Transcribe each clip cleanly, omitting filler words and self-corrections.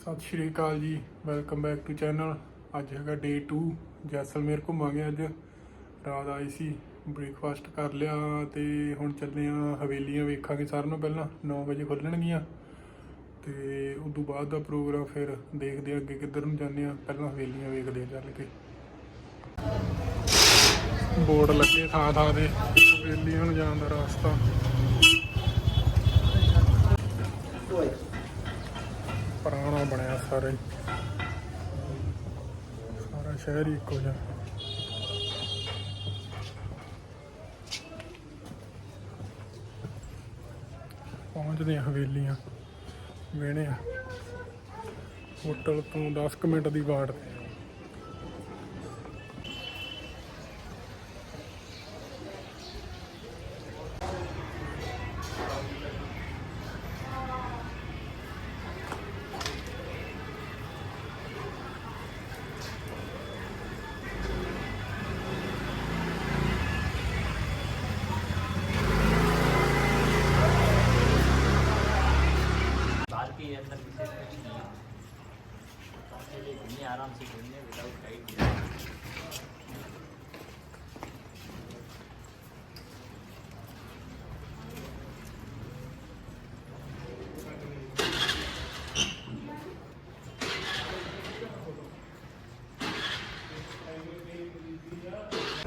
सत श्री अकाल जी, welcome back to channel. अज है डे 2 जैसलमेर घूमांगे। अज रात आई सी, ब्रेकफास्ट कर लिया तो हुण चले हवेलियां वेखांगे। सारे नूं पहलां 9 बजे खुलणगियां तो उदों बाद का प्रोग्राम फिर देखते अगे किधर नूं जाने। पहलां हवेलियां वेखदे चल के। बोर्ड लगे थां थां ते हवेलियां नूं जाण दा रास्ता। पुराना बनया सारा शहर ही इको जिहा। पहुँचते हवेलियां वेने होटल तो 10 मिनट की वाट। अंदर विशेष कुछ नहीं है, चलिए घूमिए आराम से घूमिए विदाउट गाइड।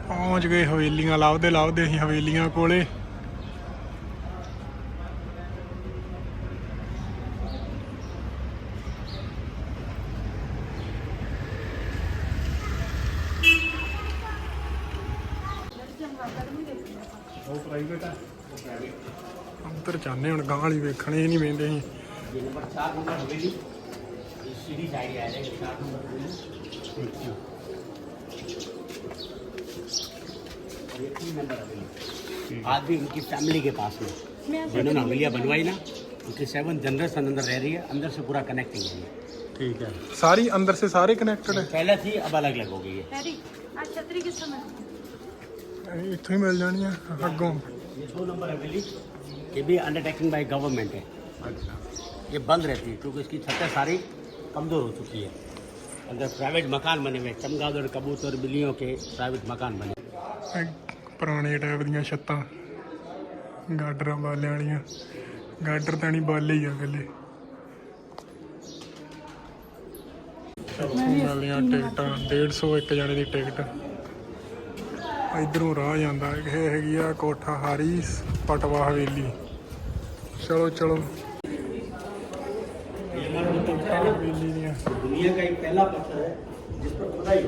पहुँच गए हवेलियां। लाभदे लाभदे असीं हवेलियां कोले। अंदर जाने हुण गांह वाली वेखणे ही नहीं वेंदे असीं। नंबर 4 नंबर हवेली सीढ़ी साइड आ जाएगी। 4 नंबर हवेली और ये 3 नंबर हवेली आज भी उनकी फैमिली के पास में जिन्होंने हवेलियाँ बनवाई ना, उनकी 7 जनरेशन अंदर रह रही है। अंदर से पूरा कनेक्टिंग है। ठीक है, सारी अंदर से सारे कनेक्टेड है। पहले थी, अब अलग अलग हो गई है। छतरी किस समय इत्थों ही मिल जानी है अगों। ये 2 नंबर हवेली ये भी अंडरटेकिंग बाय गवर्नमेंट है। अच्छा, ये बंद रहती है क्योंकि इसकी छतें सारी कमज़ोर हो चुकी है। अंदर प्राइवेट मकान बने हुए, चमगादड़ कबूतर बिल्लियों के प्राइवेट मकान बने। पुराने टाइप दियां छत्तां गाडर बाले वालियां। गाडर तो नहीं बाले ही आ गले। मिलदियां टिकटां 150 एक जने की टिकट। इधरों राह जाता हैगी आ कोठा हारी पटवा हवेली। चलो चलो हवेली दियां। दुनिया का एक पहला पत्थर है जिस पर खुदाई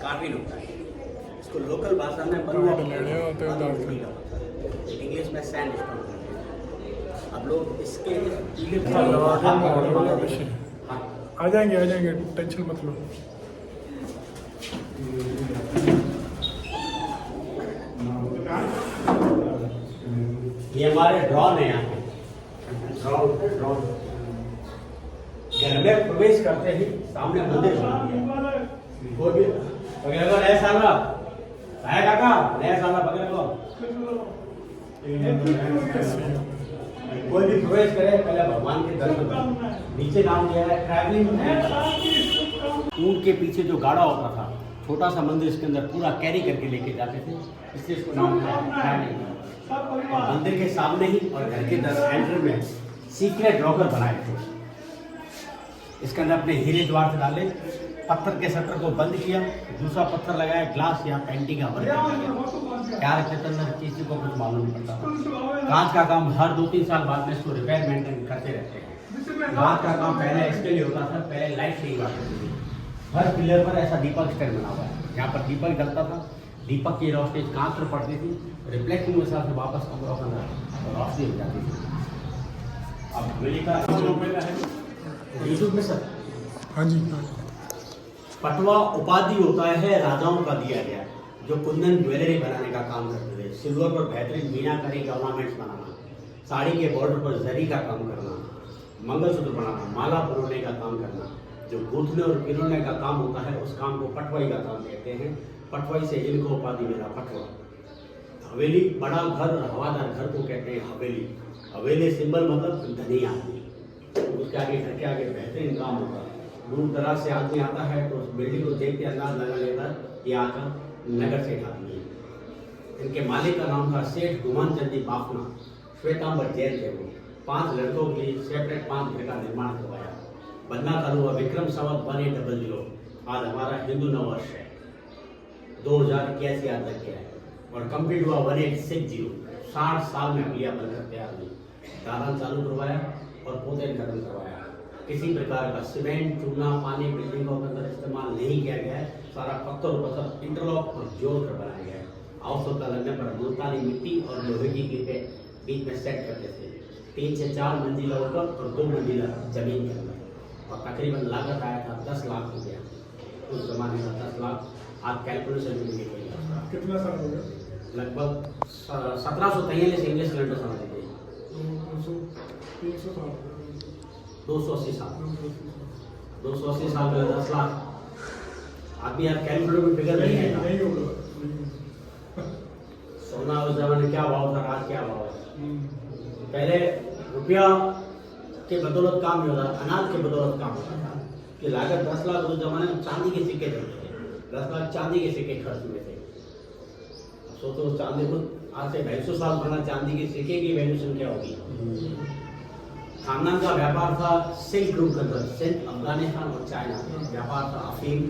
कार्विंग होता है। इसको लोकल भाषा में इंग्लिश में सैंडस्टोन। अब लोग इसके आ जाएंगे टेंशन मत लो। ये हमारे ड्रोन है। यहाँ ड्रोन घर में प्रवेश करते ही सामने मंदिर कोई भी बगैर नया साल है काका, नया साल बगैर कोई भी प्रवेश करे पहले भगवान के दर्शन। नीचे नाम दिया है ट्रैवलिंग। ऊंट के पीछे जो गाड़ा होता था, छोटा सा मंदिर इसके अंदर पूरा कैरी करके लेके जाते थे, इसलिए इसको नाम दिया ट्रैवलिंग। मंदिर के सामने ही और घर के एंट्री में सीक्रेट लॉकर बनाए थे। इसके अंदर अपने हीरे ज्वार से डाले, पत्थर के शटर को बंद किया, दूसरा पत्थर लगाया, ग्लास या पेंटिंग का वर्क किया। क्या रखते थे अंदर किसी को कुछ मालूम नहीं पड़ता। कांच का काम हर 2-3 साल बाद में इसको रिपेयर मेंटेन करते रहते हैं। कांच का काम पहले इसके लिए होता था, पहले लाइट नहीं आती थी। हर पिलर पर ऐसा दीपक स्टैंड बना हुआ है। यहाँ पर दीपक जलता था, दीपक की रोशनी कांच पर पड़ती थी, रिफ्लेक्टिंग के हिसाब से वापस कमरों के अंदर रोशनी हो जाती थी। अब हवेली का यूट्यूब में सर हाँ जी पटवा उपाधि होता है राजाओं का दिया गया, जो कुंदन ज्वेलरी बनाने का काम करते थे। सिल्वर पर बेहतरीन मीनाकारी के ऑर्नामेंट्स बनाना, साड़ी के बॉर्डर पर जरी का काम करना, मंगलसूत्र बनाना, माला परोने का काम करना, जो गूंथने और पिरोने का काम होता है उस काम को पटवाई का काम कहते हैं। पटवाई से इनको उपाधि मिला पटवा। हवेली बड़ा घर और हवादार घर को कहते हैं हवेली। हवेली सिंबल मतलब धनी आदमी। उसके आगे घर के आगे बेहतरीन काम होगा। दूर दराज से आदमी आता है तो उस बिल्डिंग को देख के अंदाज लगा लेता है कि आका नगर सेठ आदमी है। इनके मालिक का नाम था सेठ गुमान चंद जी बाफना, श्वेतांबर जैन थे वो। 5 लड़कों के लिए सेपरेट 5 घर का निर्माण करवाया। बनना चालू हुआ विक्रम संवत 1800। आज हमारा हिंदू नववर्ष है, 2081 याद लग गया है और कंप्लीट हुआ 1860। 60 साल में हलिया बनकर तैयार हुई। दालान चालू करवाया और पोतेन खत्म करवाया। किसी प्रकार का सीमेंट, चूना, पानी बिल्डिंगों के अंदर इस्तेमाल नहीं किया गया है। सारा पत्थर इंटरलॉक और जोड़ कर बनाया गया है। आवश्यकता लगने पर मुल्तानी मिट्टी और लोहे की ईंटें बीच में सेट करते थे। 3 से 4 मंजिला ऊपर और 2 मंजिला जमीन के अंदर, और तकरीबन लागत आया था 10 लाख रुपया। उस जमाने का 10 लाख आप कैलकुलेशन में निकलेगा। कितना साल हो गया? लगभग 1743 इंग्लिश सिलेंडर समझ लीजिए। 300 साल 280 साल 280 साल में 10 लाख। अभी आप कैलकुलेटर में फिगर नहीं है। नहीं होगा। सोना उस जमाने क्या भाव था, आज क्या भाव है? पहले रुपया के बदौलत काम नहीं होता, अनाज के बदौलत काम होता था। कि लागत 10 लाख, उस जमाने में चांदी के सिक्के चलते थे। 10 लाख चांदी के सिक्के खर्च हुए थे। सोचो चांदी को आज से 250 साल पहले चांदी के सिक्के की वैल्यूशन क्या होगी। खानदान का व्यापार था सिल्क रूट के अंदर, सिंध, अफगानिस्तान और चाइना। व्यापार था अफीम,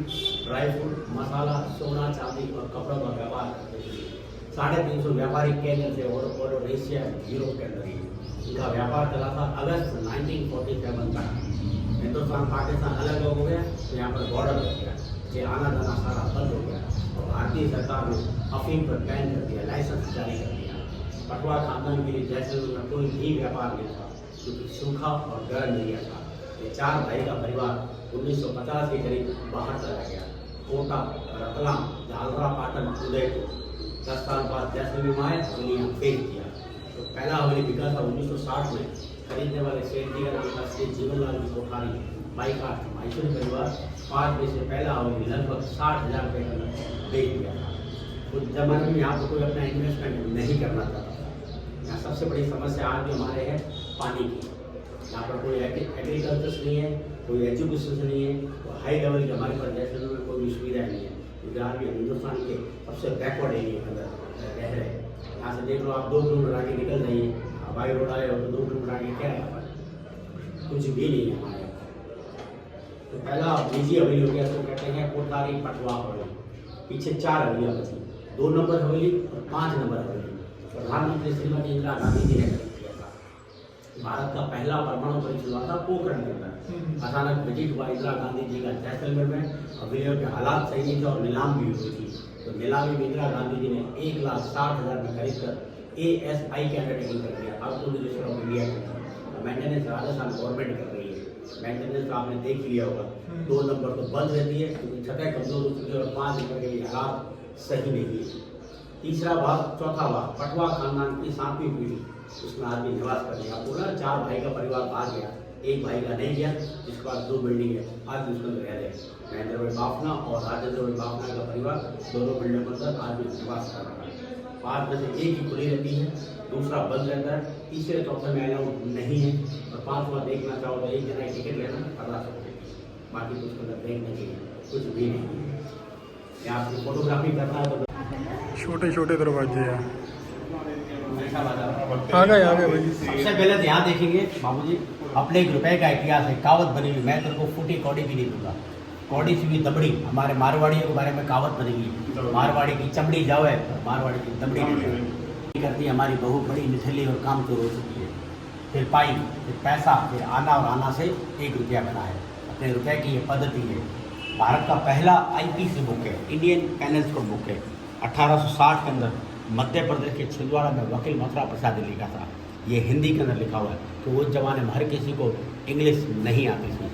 ड्राई फ्रूट, मसाला, सोना, चांदी और कपड़ों का व्यापार करते थे। 350 व्यापारी केंद्र थे और एशिया, यूरोप के अंदर ही इनका व्यापार चला था। अगस्त 1947 तक हिंदुस्तान पाकिस्तान अलग हो गया तो यहाँ पर बॉर्डर हो गया, ये आना जाना सारा बंद हो गया और भारतीय सरकार ने अफीम पर बैन कर दिया, लाइसेंस जारी कर दिया। पटवा खानदान के लिए जैसलमेर में कोई भी व्यापार नहीं था क्योंकि सूखा और गर्म एरिया था। ये 4 भाई का परिवार 1950 के करीब बाहर चला गया। कोटा, रतलाम, झालरा, पाटन, उदयपुर। 10 साल बाद जैसलमेर में आए, हवेलियाँ फेंक दिया। तो पहला हवेली बिका था 1960 में। खरीदने वाले सेठ जी का नाम था श्री जीवनलाल जी कोठारी, बाईकाट माइसूरी परिवार। 5 में से पहला हवेली लगभग 60,000 रुपये का बेच दिया था। उस जमाने में यहाँ पर कोई अपना इन्वेस्टमेंट नहीं करना चाहता था। यहाँ सबसे बड़ी समस्या आज भी हमारे है पानी की। यहाँ पर कोई एग्रीकल्चर नहीं है, कोई एजुकेशन नहीं है, तो हाई लेवल की हमारे पास जैसलमेर में कोई भी सुविधा नहीं है। क्योंकि आज भी हिंदुस्तान के सबसे बैकवर्ड एरिया के अंदर रह रहे हैं। यहाँ से देख लो आप 2 किलोमीटर आगे निकल जाइए, हवाई रोड आए हो तो 2 किलोमीटर आगे क्या है, कुछ भी नहीं है हमारे। तो पहला निजी हवेली हो गया, तो कहते हैं कोठारी पटवा हवेली। पीछे 4 हवेलियाँ बची, 2 नंबर हवेली और 5 नंबर हवेली। प्रधानमंत्री श्रीमती इंदिरा गांधी जी ने खरीद किया था। भारत का पहला परमाणु परीक्षण हुआ था पोखरण के अंदर। अचानक विजिट हुआ इंदिरा गांधी जी का जैसलमेर में, हवेलियों के हालात सही नहीं थे और नीलाम भी हुई थी। तो नीलामी में इंदिरा गांधी जी ने 1,60,000 में खरीद कर ASI के अंडरटेकिंग कर दिया, आउटपुट रजिस्टर ऑफ इंडिया के। मेंटेनेंस राजस्थान गवर्नमेंट कर रही है। मेंटेनेंस तो आपने देख लिया होगा, 2 नंबर तो बंद रहती है क्योंकि छतें कमजोर हो चुकी है और 5 नंबर के लिए हालात सही नहीं है। तीसरा भाग, चौथा भाग, पटवा खानदान की 7वीं पीढ़ी, उसमें आदमी निवास कर लिया। पूरा 4 भाई का परिवार भाग गया, 1 भाई का नहीं गया, जिसके पास 2 बिल्डिंग है, आज भी उसमें रह रहे। महेंद्र भाई बाफना और राजेंद्र भाई बाफना का परिवार दोनों बिल्डिंग के अंदर आज भी निवास कर रहा है। 5 में से 1 ही खुली रहती है, दूसरा बंद रहता है, तीसरे चौथे में अलाउड नहीं है और 5वां देखना चाहो तो 1 जना टिकट लेना पड़ा सकते हैं। बाकी कुछ अंदर देखने के लिए कुछ भी नहीं है। या आपको फोटोग्राफी करना है तो छोटे छोटे दरवाजे हैं। ऐसा बात है। आ गए भाई। सबसे पहले तो यहाँ देखेंगे बाबूजी, अपने 1 रुपए का इतिहास है, कहावत बनी हुई। मैं तेरे को फूटी कौड़ी भी नहीं दूंगा, कौड़ी से भी दबड़ी। हमारे मारवाड़ियों के बारे में कहावत बनी हुई, मारवाड़ी की चमड़ी जावे मारवाड़ी की दबड़ी नहीं करती। हमारी बहू बड़ी निठल्ली और काम चोर हो चुकी है। फिर पाई, फिर पैसा, फिर आना और आना से 1 रुपया बना है। अपने रुपए की ये पद्धति है। भारत का पहला IPC बुक है, इंडियन पेनल्स कोड बुक है। 1860 के अंदर मध्य प्रदेश के छिंदवाड़ा में वकील मथुरा प्रसाद लिखा था। ये हिंदी के अंदर लिखा हुआ है तो उस जमाने में हर किसी को इंग्लिश नहीं आती थी।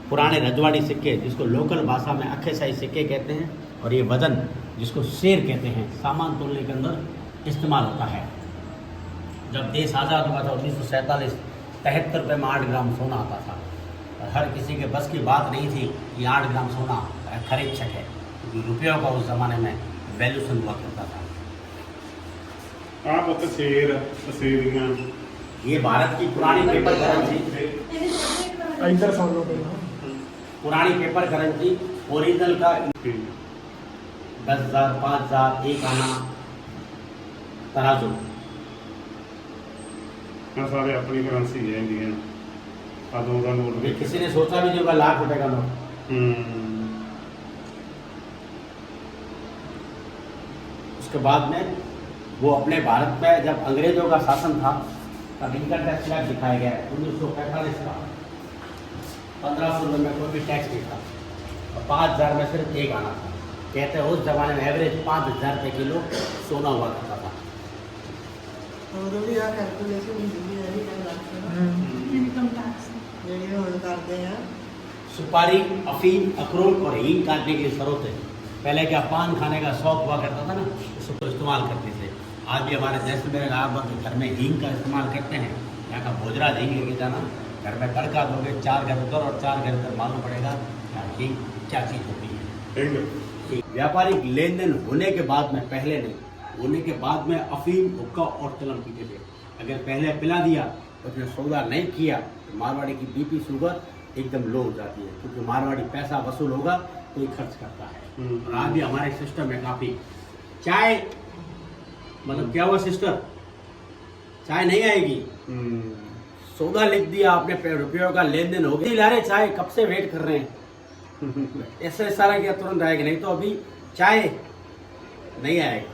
पुराने रजवाड़ी सिक्के, जिसको लोकल भाषा में अखे शाही सिक्के कहते हैं, और ये वजन, जिसको शेर कहते हैं, सामान तोलने के अंदर इस्तेमाल होता है। जब देश आज़ाद हुआ था 1947, 73 रुपये में 8 ग्राम सोना आता था। और हर किसी के बस की बात नहीं थी कि 8 ग्राम सोना खरीद सके, क्योंकि रुपयों का उस ज़माने में वैल्यूशन हुआ करता था। आप शेर, ये भारत की पुरानी पेपर करेंसी इधर सौ लो पहले पुरानी पेपर करेंसी ओरिजिनल का 10,000 5,000 एक आना तराजू सारे अपनी करेंसी है इंडियन आधों का नोट भी किसी ने सोचा भी नहीं होगा ₹1,00,000 का नोट। उसके बाद में वो अपने भारत में जब अंग्रेजों का शासन था तब इनकम टैक्स एक्ट दिखाया गया है 1945 का। 1500 रुपये में कोई भी टैक्स नहीं था और 5,000 में सिर्फ एक आना था। कहते हैं उस जमाने में एवरेज 5,000 रुपये किलो सोना हुआ करता था। इनकम टैक्स सुपारी अफीम अखरोट और हींग काटने के लिए जरूरत है। पहले क्या पान खाने का शौक हुआ करता था ना, उसको इस्तेमाल करते थे। आज भी हमारे जैसलमेर घर में हींग का इस्तेमाल करते हैं। यहाँ का भोजराज हींग लेके जाना, घर में तड़का दोगे 4 घर उधर और 4 घर उधर, मालूम पड़ेगा हींग क्या चीज़ होती है। व्यापारिक लेन देन होने के बाद में, पहले नहीं, होने के बाद में अफीम हुक्का और चलन पीते थे। अगर पहले पिला दिया उसने सौदा नहीं किया तो मारवाड़ी की बीपी शुगर एकदम लो हो जाती है, क्योंकि मारवाड़ी पैसा वसूल होगा तो ही खर्च करता है। और आज भी हमारे सिस्टम में काफ़ी चाय, मतलब क्या हुआ सिस्टर, चाय नहीं आएगी, सौदा लिख दिया आपने, रुपयों का लेन देन हो गया, ला रहे चाय कब से वेट कर रहे हैं ऐसे सारा क्या तुरंत आएगा, नहीं तो अभी चाय नहीं आएगा।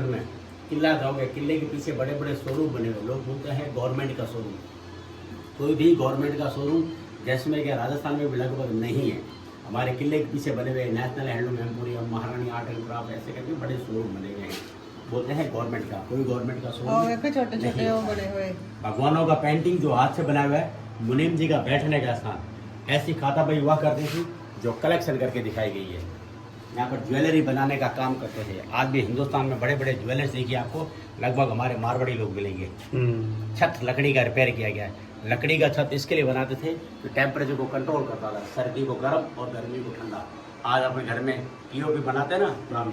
में किला जाओगे, किले के पीछे बड़े बड़े शोरूम बने हुए, लोग बोलते हैं गवर्नमेंट का शोरूम। कोई भी गवर्नमेंट का शोरूम जैसलमेर के राजस्थान में भी लगभग नहीं है। हमारे किले के पीछे बने हुए नेशनल हैंडलूम एम्पोरियम, महारानी आर्ट एंड क्राफ्ट, ऐसे करके बड़े शोरूम बने हुए हैं, बोलते हैं गवर्नमेंट का। कोई गवर्नमेंट का शोरूम छोटे छोटे वो बने हुए भगवानों का पेंटिंग जो हाथ से बनाया हुआ है, मुनीम जी का बैठने का स्थान, ऐसी खाताबाई हुआ करती थी जो कलेक्शन करके दिखाई गई है। यहाँ पर ज्वेलरी बनाने का काम करते थे। आज भी हिंदुस्तान में बड़े बड़े ज्वेलर्स देखिए आपको, लगभग हमारे मारवाड़ी लोग मिलेंगे। छत लकड़ी का रिपेयर किया गया है। लकड़ी का छत इसके लिए बनाते थे कि टेम्परेचर को कंट्रोल करता था, सर्दी को गर्म और गर्मी को ठंडा। आज अपने घर में पीओपी बनाते हैं ना, तो आप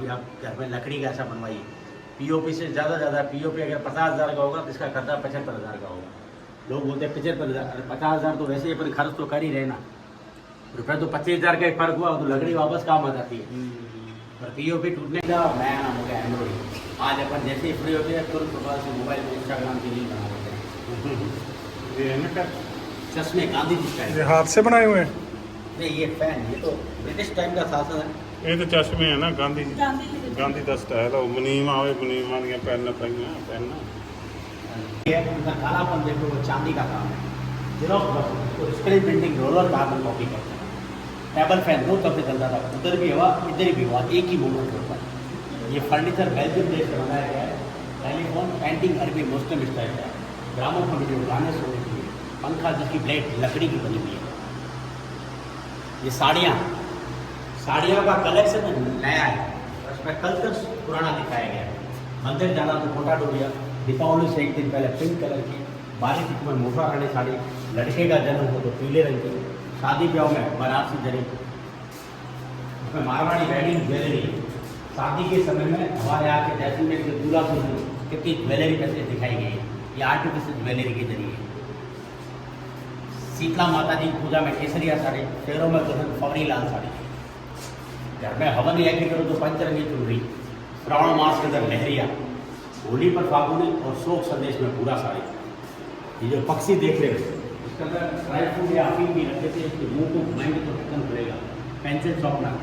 घर में लकड़ी का ऐसा बनवाइए। पीओपी से ज़्यादा पीओपी अगर 50,000 का होगा तो इसका खर्चा 75,000 का होगा। लोग बोलते हैं 75,000, 50,000 तो वैसे ही अपन खर्च तो कर ही रहे ना, रुपये तो 25,000 का एक फर्क हुआ तो लकड़ी वापस काम आ जाती है। पर पीओपी टूटने का नया नाम हो गया एंड्रॉइड। आज अपन जैसे ही फ्री होते हैं तुरंत मोबाइल से मोबाइल में इंस्टाग्राम की रील बना देते हैं। ये है ना क्या चश्मे गांधी जी स्टाइल, ये हाथ से बनाए हुए हैं। नहीं ये फैन, ये तो ब्रिटिश टाइम का शासन है। ये तो चश्मे है ना गांधी गांधी जी गांधी का स्टाइल है। मुनीम आवे, मुनीमा दियां पहनना पहनना ये उनका कालापन देखो, वो चांदी का काम है। जेरोक्स और screen printing roller carbon copy करते हैं। टेबल फैन दो तरफ से चलता था, उधर भी हवा इधर भी हवा, एक ही मूवमेंट होता है। ये फर्नीचर बेल्जियम देश से बनाया गया है। टेलीफोन पेंटिंग अरबी मुस्लिम स्टाइल है। ग्रामोफोन वीडियो गाने सुनने के लिए, पंखा जिसकी ब्लेड लकड़ी की बनी हुई है। ये साड़ियाँ का कलेक्शन नया है, उसमें कल्चर पुराना दिखाया गया है। मंदिर जाना तो कोटा डोरिया, दीपावली से एक दिन पहले पिंक कलर की, बारिश में मोटा रानी साड़ी, लड़के का जन्म हो तो पीले रंग की, शादी ब्याह में बनारसी जरी, उसमें मारवाड़ी वेडिंग ज्वेलरी। शादी के समय में हमारे यहाँ के जैसलमेर के दूल्हा दुल्हन कितनी ज्वेलरी कैसे दिखाई गई है, ये आर्टिफिशियल ज्वेलरी के जरिए। शीतला माता जी की पूजा में केसरिया साड़ी, पैरों में दुल्हन फवरी लाल साड़ी, घर में हवन यज्ञ करो तो पंचरंगी चुनरी, श्रावण मास के अंदर लहरिया, होली पर फागुनी और शोक संदेश में पूरा साड़ी। ये जो पक्षी देख रहे हो इसके अंदर ड्राई फ्रूट या अफीम भी रखे थे, इसके मुंह को घुमाएंगे तो ढक्कन खुलेगा। पेंसिल शॉर्पनर,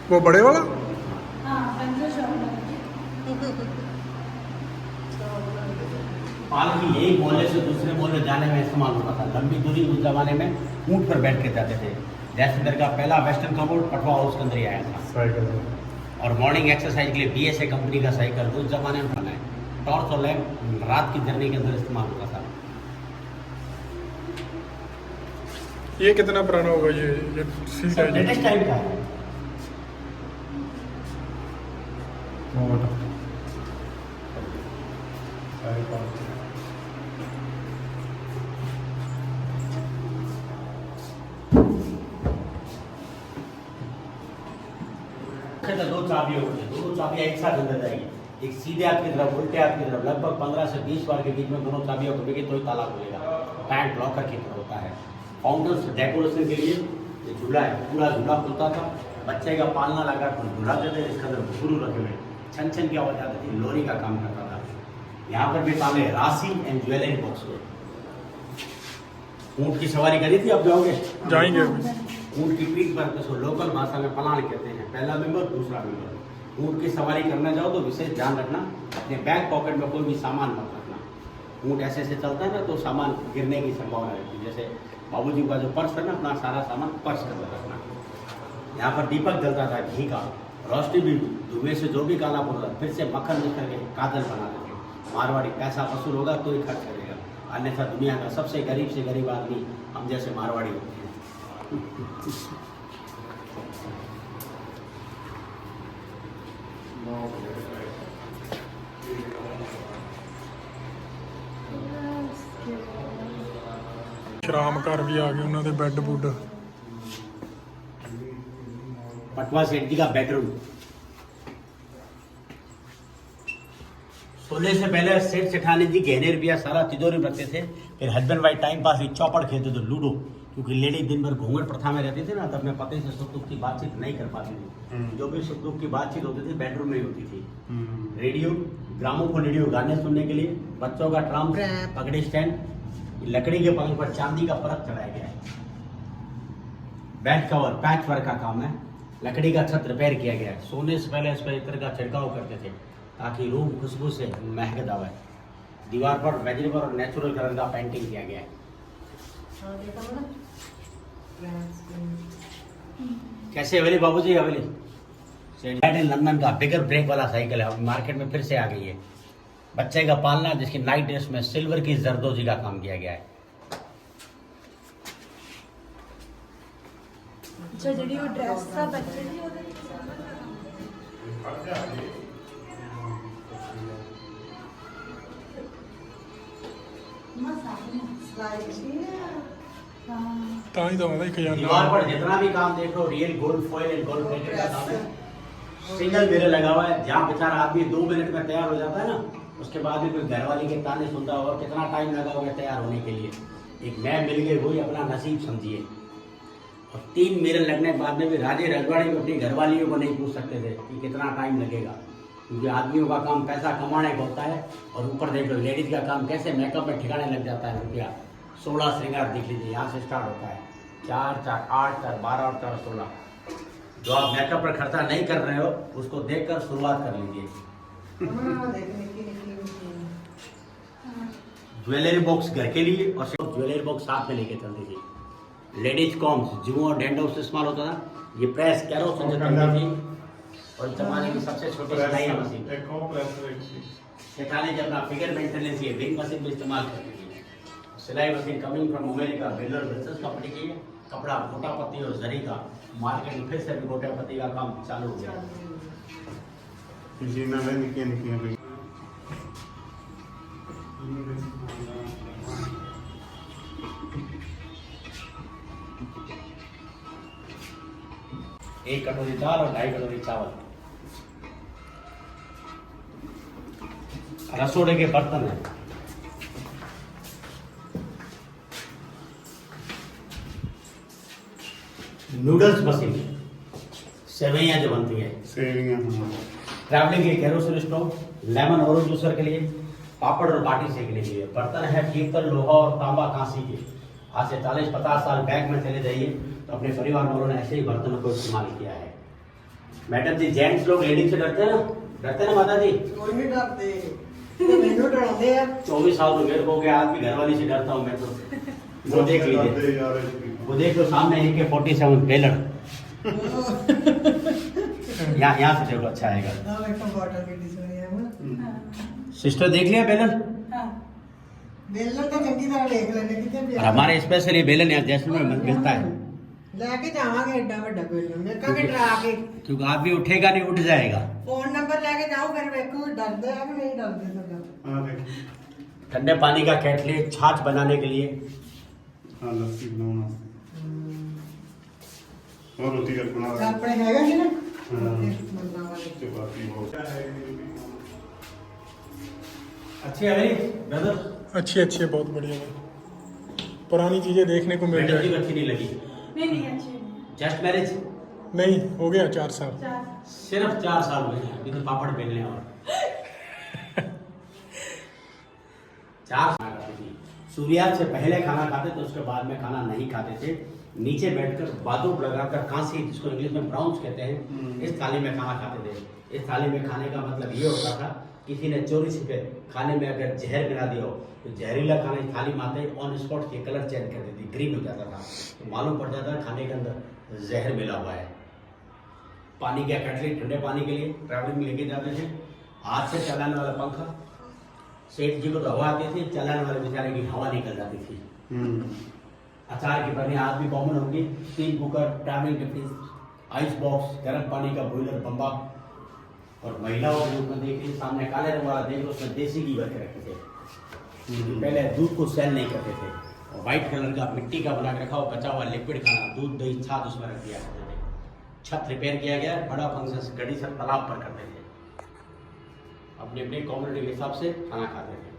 वो बड़े वाला हाँ पेंसिल शॉर्पनर। पालकी एक मोहल्ले से दूसरे मोहल्ले जाने में इस्तेमाल होता था। लंबी दूरी उस जमाने में ऊँट पर बैठ के जाते थे। जैसलमेर का पहला वेस्टर्न कबोर्ड पटवा हाउस के अंदर ही आया था। साइकिल और मॉर्निंग एक्सरसाइज के लिए BSA कंपनी का साइकिल उस जमाने में बना है। टॉर्च और लैंप रात की जर्नी के अंदर इस्तेमाल होता था। ये कितना पुराना होगा ये सीट है लेटेस्ट टाइम का है। तो 2 चाबियाँ होती हैं, दोनों चाबियाँ एक साथ अंदर जाएगी। एक सीधे हाथ की तरफ उल्टे हाथ की तरफ लगभग 15 से 20 बार के बीच में दोनों चाबियों को बेगे तो ही ताला खुलेगा। पैंट लॉकर की तरह होता है। फाउंटेन्स डेकोरेशन के लिए ये झूला है, पूरा झूला खुलता था, बच्चे का पालना लगा तो झूलाते थे, इसके अंदर घुंघरू रखे हुए छन छन की आवाज आती थी, लोरी का काम करता था। यहाँ पर भी ताले राशि एंड ज्वेलरी बॉक्स हुए। ऊँट की सवारी करी थी, अब जाओगे? जाएंगे अभी। ऊँट की पीठ पर जिसको लोकल भाषा में पलाण कहते हैं, पहला मेंबर दूसरा मेंबर। ऊँट की सवारी करने जाओ तो विशेष ध्यान रखना, अपने बैक पॉकेट में कोई भी सामान मत रखना। ऊँट ऐसे ऐसे चलता है ना तो सामान गिरने की संभावना रहती है। जैसे बाबूजी का जो पर्स है ना, अपना सारा सामान पर्स के अंदर रखना। यहाँ पर दीपक जलता था घी का, रोशनी भी धुएं से जो भी काला पड़ता फिर से मक्खन मिक्स करके काजल बनाते थे। मारवाड़ी पैसा वसूल होगा तो ही खर्च करेगा, अन्यथा दुनिया का सबसे गरीब से गरीब आदमी हम जैसे मारवाड़ी होते हैं। ਸ਼ਰਾਮ ਘਰ ਵੀ ਆ ਗਏ ਉਹਨਾਂ ਦੇ ਬੈੱਡ ਬੁੱਡ। पटवा सेठ जी का बेडरूम। सोने से पहले सेठ सेठानी जी गहने रुपया सारा तिजोरी में रखते थे। फिर हस्बैंड वाइफ टाइम पास ही चौपड़ खेलते थे, लूडो, क्योंकि लेडी दिन भर घूंघट प्रथा में रहती थी ना, तब अपने पति से सुख दुख की बातचीत नहीं कर पाती थी। जो भी सुख दुख की बातचीत होती थी बेडरूम में ही होती थी। रेडियो, ग्रामोफोन रेडियो गाने सुनने के लिए, बच्चों का ट्रम्प, पगड़ी स्टैंड, लकड़ी के पलंग पर चांदी का परत चढ़ाया गया है। बेड कवर पैच वर्क का काम है। लकड़ी का छत रिपेयर किया गया है। सोने से पहले इस पर इत्र का छिड़काव करते थे ताकि रूम खुशबू से महक आवे। दीवार पर वेजिटेबल और नेचुरल कलर का पेंटिंग किया गया है। कैसे हवेली बाबूजी? हवेली मेड इन लंदन का बिगर ब्रेक वाला साइकिल है, मार्केट में फिर से आ गई है। बच्चे का पालना जिसकी नाइट ड्रेस में सिल्वर की जरदोजी का काम किया गया है। अच्छा ਜਿਹੜੀ ਉਹ ਡਰੈਸ ਦਾ ਬੱਚੇ ਦੀ ਉਹਦੇ ਤਾਂ ਹੀ ਤਾਂ ਉਹਦਾ ਹੀ ਖਜ਼ਾਨਾ। दीवार पर जितना भी काम देख लो real gold foil and gold plated का काम है। सिंगल मिरर लगा हुआ है, जहाँ बेचारा आदमी 2 मिनट में तैयार हो जाता है ना, उसके बाद भी कोई घरवाली के ताने सुनता हो और कितना टाइम लगा होगा तैयार होने के लिए। एक मैं मिल गई, वही अपना नसीब समझिए। और 3 मिरर लगने के बाद में भी राजे रजवाड़ी में अपनी घरवालियों को नहीं पूछ सकते थे कि कितना टाइम लगेगा, क्योंकि आदमियों का काम पैसा कमाने का होता है। और ऊपर देख लो लेडीज का काम कैसे मेकअप में ठिकाने लग जाता है। रुपया 16 श्रृंगार देख लीजिए, यहाँ से स्टार्ट होता है 4, 4, 8, 4, 12 और 4, 16। जो आप मेकअप पर खर्चा नहीं कर रहे हो उसको देखकर शुरुआत कर लीजिए। ज्वेलरी बॉक्स घर के लिए और ज्वेलरी बॉक्स साथ में लेके चलती थी। लेडीज कॉम्स जुओं और डेंडो से इस्तेमाल होता था। ये प्रेस कैरोसिन से चलती थी और जमाने की सबसे छोटी सिलाई मशीन। सेठानी जब अपना फिगर मेंटेनेंस ये विंग मशीन भी इस्तेमाल करती थी। सिलाई मशीन कमिंग फ्रॉम अमेरिका, वेलर ब्रिसेस कंपनी की है। कपड़ा मोटा पत्ती और जरी का, मार्केट में फिर से भी मोटा पत्ती का काम चालू हो गया। मशीनां ने निक्कियां निक्कियां भी एक कटोरी दाल और 2.5 कटोरी चावल। रसोड़े के बर्तन है। नूडल्स मशीन, सेवइयां जो बनती है। सेवियां। ट्रैवलिंग के kerosene stove, lemon orange juicer के लिए, पापड़ और बाटी सेकने के लिए। बर्तन है पीतल, लोहा और तांबा कांसी के। आज से 40-50 साल बैक में चले जाइए तो अपने परिवार वालों ने ऐसे ही बर्तनों को इस्तेमाल किया है। मैडम जी, जेंट्स लोग लेडीज से डरते हैं ना? डरते हैं ना माता जी? कोई नहीं डरते, मैनू डराते हैं। 24 साल तो मेरे को हो गया, आज भी घरवाली से डरता हूँ मैं तो। वो देख लीजिए, वो देख लो सामने AK-47 बेलर। यहाँ से देखो, अच्छा आएगा। बॉटल कितनी सोनी है ना। सिस्टर देख लिया बेलर? बेलन तो चंगी तरह देख लेने कितने भी। और हमारे स्पेशल ये बेलन यहाँ जैसलमेर में मिलता है। लेके जावांगे एड्डा बड़ा बेलन, मेरे का के डरा के, क्योंकि आदमी उठेगा नहीं, उठ जाएगा। फोन नंबर लेके जाओ, फिर देखो डरते हैं कि नहीं डरते। तो हां देख, ठंडे पानी का केटली, छाछ बनाने के लिए। हां लस्सी बनाना और रोटी का बना अपने हैगा कि ना हाँ। मंगवा वाले। चपाती हो। अच्छे है ब्रदर? अच्छी अच्छी है, बहुत बढ़िया भाई। पुरानी चीजें देखने को मिल मैडम जी रही को है। अच्छी नहीं लगी? नहीं अच्छी नहीं। Just marriage? नहीं, हो गया 4 साल। सिर्फ 4 साल हुए हैं, अभी तो पापड़ बेलने और 4 खाना खाती थी। सूर्यास्त से पहले खाना खाते थे, उसके बाद में खाना नहीं खाते थे। नीचे बैठकर बादूब लगाकर कांसी, जिसको इंग्लिश में ब्राउन्स कहते हैं, इस थाली में खाना खाते थे। इस थाली में खाने का मतलब ये होता था, किसी ने चोरी छिपे खाने में अगर जहर मिला दिया हो तो जहरीला खाना इस थाली में आते ही ऑन स्पॉट के कलर चेंज कर देती, ग्रीन हो जाता था, तो मालूम पड़ जाता खाने के अंदर जहर मिला हुआ है। पानी क्या कटली, ठंडे पानी के लिए ट्रैवलिंग में लेके जाते थे। हाथ से चलाने वाला पंखा, सेठ जी को तो हवा आती थी, चलाने वाले बेचारे की हवा निकल जाती थी। अचार की बनी आज भी कॉमन होगी, steel cooker, travelling tiffin, ice box, गर्म पानी का बॉयलर, बम्बा। और महिलाओं के रूप में देखिए, सामने काले रंग वाला देखो, उसमें देसी घी भर के रखे थे। पहले दूध को सेल नहीं करते थे, और व्हाइट कलर का मिट्टी का बना के रखा हुआ बचा हुआ लिक्विड खाना, दूध दही छाछ उसमें रख दिया करते थे। छत रिपेयर किया गया, बड़ा फंक्शन गड़ी से तालाब पर करते थे, अपने अपने कम्युनिटी के हिसाब से खाना खाते थे।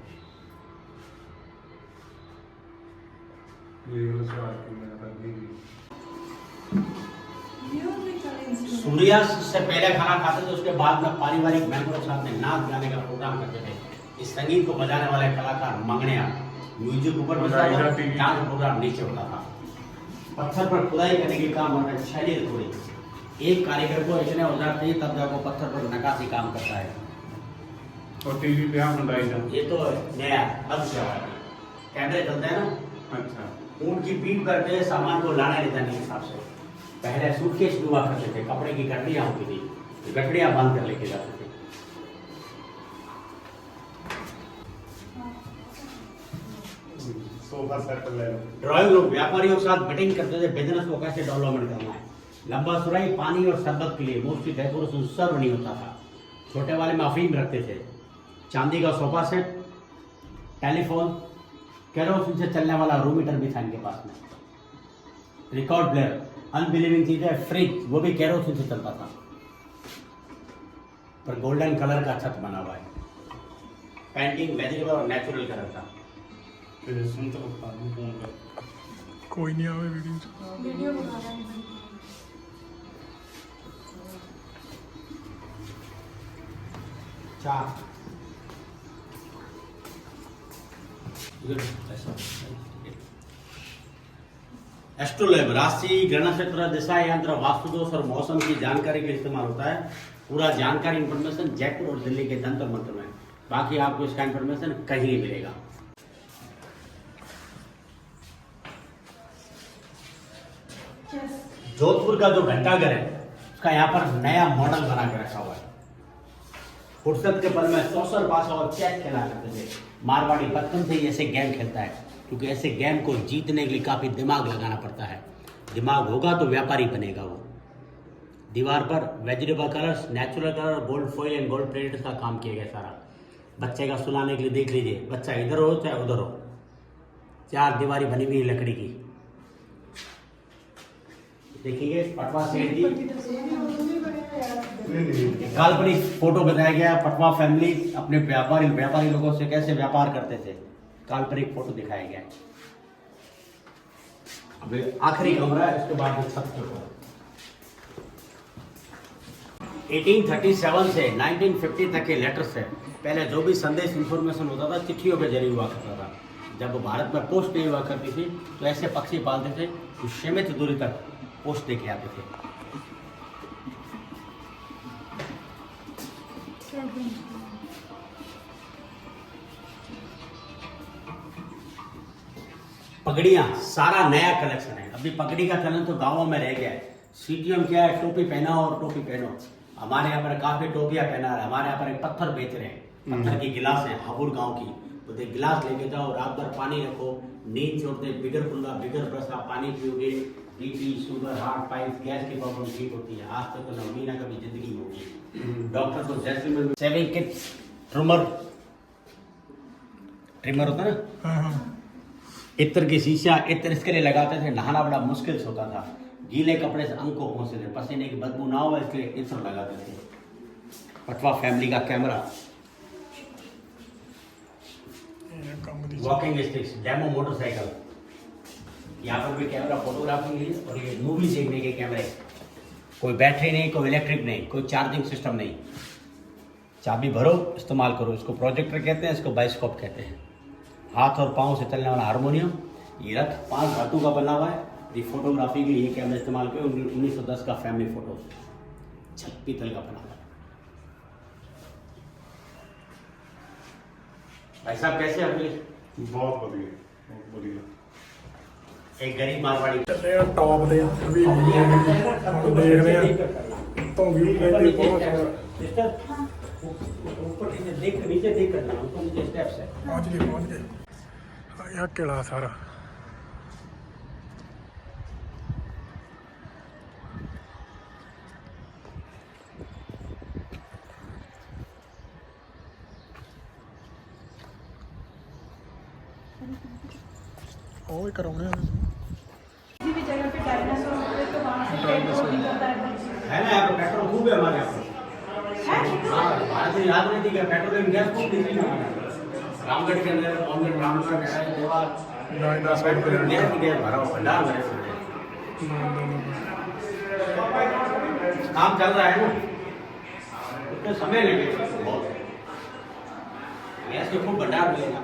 सूर्यास्त से पहले खाना खाते थे, उसके बाद में पारिवारिक मेंबरों के साथ में नाच गाने का प्रोग्राम करते थे। इस संगीत को बजाने वाले कलाकार मंगनिया, म्यूजिक ऊपर बजता था, डांस प्रोग्राम नीचे होता था। पत्थर पर खुदाई करने के काम होता है 6 दिन थोड़ी। एक कारीगर को इतने औजार चाहिए तब जाकर पत्थर पर नक्काशी काम करता है। और टीवी पे आप बताइए। ये तो नया अब से कैमरे चलते हैं ना, अच्छा, ऊँट की पीठ पर पे सामान को लाना लेता नहीं हिसाब से। पहले सूटकेस हुआ करते थे, कपड़े की गठरियाँ होती थी, तो गठरियाँ बांध कर लेके जाते थे। सोफा सेट ले लो। ड्राइंग रूम, व्यापारियों के साथ मीटिंग करते थे, बिजनेस को कैसे डेवलपमेंट करना है। लंबा सुराई पानी और शरबत के लिए मोस्टली डेकोरेशन सर्व नहीं होता था। छोटे वाले में अफीम रखते थे। चांदी का सोफा सेट, टेलीफोन, केरोसिन से चलने वाला रूम हीटर भी था इनके पास में। रिकॉर्ड प्लेयर, अनबिलीविंग चीज है, फ्रिज, वो भी केरोसिन से चलता था, पर गोल्डन कलर का छत बना हुआ है। पेंटिंग वेजिटेबल और नेचुरल कलर का। फिर सुन तो पानी फोन कर। कोई नहीं आवे वीडियो। वीडियो बना रहा है। चार एस्ट्रोलैब राशि, ग्रह नक्षत्र, दिशा यंत्र, वास्तु दोष और मौसम की जानकारी के लिए इस्तेमाल होता है। पूरा जानकारी इंफॉर्मेशन जयपुर और दिल्ली के जंतर मंत्र में, बाकी आपको इसका इंफॉर्मेशन कहीं नहीं मिलेगा। जोधपुर का जो घंटाघर है, उसका यहाँ पर नया मॉडल बना के रखा हुआ है। फुर्सत के पल में सौसर पासा और चेक खेला करते थे। मारवाड़ी बचपन से ही ऐसे गेम खेलता है, क्योंकि ऐसे गेम को जीतने के लिए काफी दिमाग लगाना पड़ता है। दिमाग होगा तो व्यापारी बनेगा वो। दीवार पर vegetable colours, natural colour, gold foil and gold plated का काम किया गया सारा। बच्चे का सुलाने के लिए देख लीजिए, बच्चा इधर हो चाहे उधर हो, 4 दीवारी बनी हुई है लकड़ी की। देखिए पटवा सेठ जी, काल्पनिक फोटो बताया गया। पटवा फैमिली अपने व्यापारी लोगों से कैसे व्यापार करते थे, काल्पनिक फोटो दिखाया गया। अभी आखिरी कमरा है, उसके बाद छत के ऊपर 1837 से 1950 तक के लेटर्स है। पहले जो भी संदेश इंफॉर्मेशन होता था चिट्ठियों के जरिए हुआ करता था। जब भारत में पोस्ट नहीं हुआ करती थी तो ऐसे पक्षी पालते थे जो सीमित दूरी तक पोस्ट दे के आते थे। पगड़ियाँ सारा नया कलेक्शन है। अभी पगड़ी का चलन तो गांवों में रह गया है। सिटियों में क्या है, टोपी पहनाओ और टोपी पहनो। हमारे यहाँ पर काफी टोपियां पहना रहे। हमारे यहाँ पर एक पत्थर बेच रहे हैं, पत्थर की गिलास है हापुड़ गांव की, तो एक गिलास लेके जाओ, रात भर पानी रखो, नींद छोड़ते, बिगर खुला बिगर ब्रश आप पानी पियोगे, BP, sugar, heart, piles, gas की प्रॉब्लम ठीक होती है। आज तक तो नवीना कभी जिंदगी में होगी। डॉक्टर को जैसलमेर में सेविंग किट्स, ट्रिमर होता है ना, हाँ, इत्र की शीशा, इत्र इसके लिए लगाते थे। नहाना बड़ा मुश्किल होता था, गीले कपड़े से अंग को पहुंचते थे, पसीने की बदबू ना हो इसलिए इत्र लगाते थे। पटवा फैमिली का camera, walking sticks, demo motorcycle, यहाँ पर भी कैमरा फोटोग्राफी के लिए, और ये मूवी देखने के कैमरे, कोई बैटरी नहीं, कोई इलेक्ट्रिक नहीं, कोई चार्जिंग सिस्टम नहीं, चाबी भरो इस्तेमाल करो। इसको प्रोजेक्टर कहते हैं, इसको बाइस्कोप कहते हैं। हाथ और पाँव से चलने वाला हारमोनियम, ये रथ 5 धातु का बना हुआ है। ये फोटोग्राफी के लिए ये कैमरा इस्तेमाल किया, 1910 का फैमिली फोटो, छत पीतल का बना हुआ है। भाई साहब कैसे हैं अगले? बहुत बढ़िया, बहुत बढ़िया। एक गरीब मारवाड़ी ਚੱਲੇ ਆ ਟੌਪ ਦੇ ਵੀ ਹੁਣ ਦੇਖਦੇ ਆ ਤੋਂ ਵੀ ਕਹਿੰਦੇ ਬਹੁਤ ਸੋਹਣਾ सिस्टर ऊपर नीचे देख कर जाना, ऊपर नीचे स्टेप्स है। ਪਹੁੰਚ ਗਏ ਆ ਕਿਲਾ ਸਾਰਾ। ਉਹ ਹੀ ਕਰਾਉਣੇ ਆ किसी भी जगह पे डायनासोर होते तो वहाँ से पेट्रोल निकलता है। है ना, यहाँ पे पेट्रोल खूब है हमारे यहाँ पे। हाँ, भारत में याद नहीं थी कि पेट्रोलियम गैस खूब निकली है हमारे यहाँ पे। रामगढ़ के अंदर, रामगढ़, कैराई, देवाल, डायनासोर गैस की गैस भरा हुआ भंडार भरे हुए हैं। काम चल रहा है ना, उतना समय लगेगा बहुत, गैस के खूब भंडार मिलेगा।